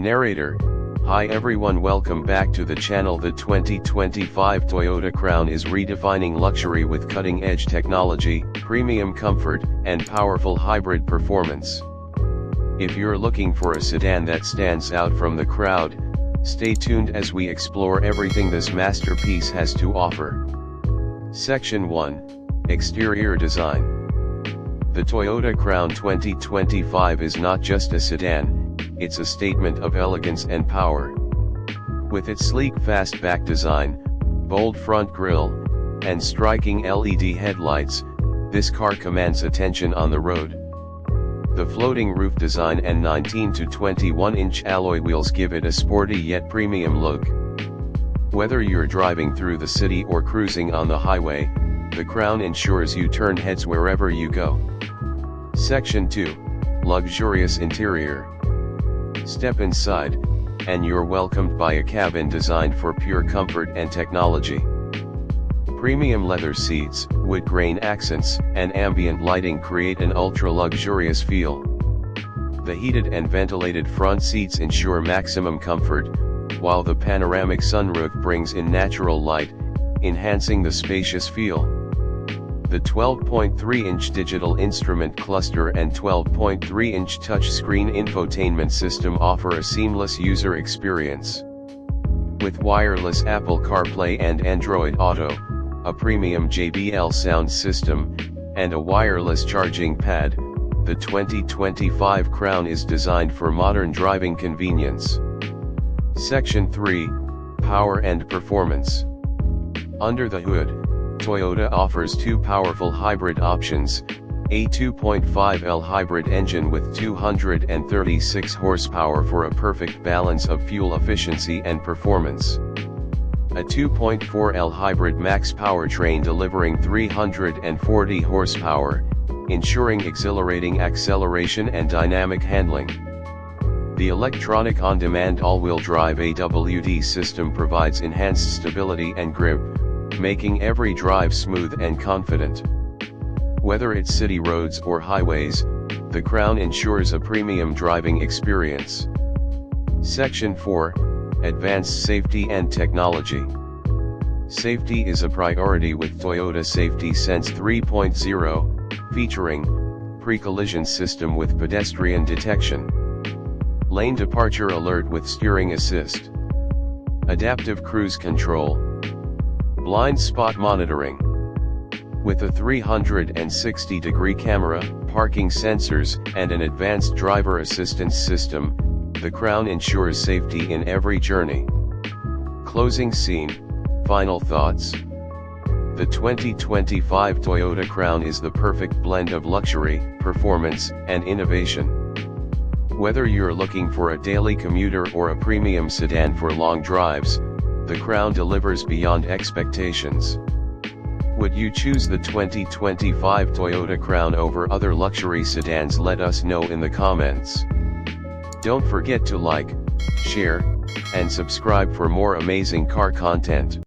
Narrator: Hi everyone, welcome back to the channel. The 2025 Toyota Crown is redefining luxury with cutting-edge technology, premium comfort, and powerful hybrid performance. If you're looking for a sedan that stands out from the crowd, stay tuned as we explore everything this masterpiece has to offer. Section 1: Exterior Design. The Toyota Crown 2025 is not just a sedan, it's a statement of elegance and power. With its sleek fastback design, bold front grille, and striking LED headlights, this car commands attention on the road. The floating roof design and 19 to 21-inch alloy wheels give it a sporty yet premium look. Whether you're driving through the city or cruising on the highway, the Crown ensures you turn heads wherever you go. Section 2: Luxurious Interior. Step inside, and you're welcomed by a cabin designed for pure comfort and technology. Premium leather seats, wood grain accents, and ambient lighting create an ultra-luxurious feel. The heated and ventilated front seats ensure maximum comfort, while the panoramic sunroof brings in natural light, enhancing the spacious feel. The 12.3-inch digital instrument cluster and 12.3-inch touchscreen infotainment system offer a seamless user experience. With wireless Apple CarPlay and Android Auto, a premium JBL sound system, and a wireless charging pad, the 2025 Crown is designed for modern driving convenience. Section 3: Power and Performance. Under the hood, Toyota offers two powerful hybrid options: a 2.5L hybrid engine with 236 horsepower for a perfect balance of fuel efficiency and performance. A 2.4L hybrid max powertrain delivering 340 horsepower, ensuring exhilarating acceleration and dynamic handling. The electronic on-demand all-wheel drive AWD system provides enhanced stability and grip, making every drive smooth and confident. Whether it's city roads or highways, the Crown ensures a premium driving experience. Section 4: Advanced Safety and Technology. Safety is a priority with Toyota Safety Sense 3.0, featuring pre-collision system with pedestrian detection, lane departure alert with steering assist, adaptive cruise control, blind spot monitoring. With a 360-degree camera, parking sensors, and an advanced driver assistance system, the Crown ensures safety in every journey. Closing scene: Final thoughts. The 2025 Toyota Crown is the perfect blend of luxury, performance, and innovation. Whether you're looking for a daily commuter or a premium sedan for long drives, the Crown delivers beyond expectations. Would you choose the 2025 Toyota Crown over other luxury sedans? Let us know in the comments. Don't forget to like, share, and subscribe for more amazing car content.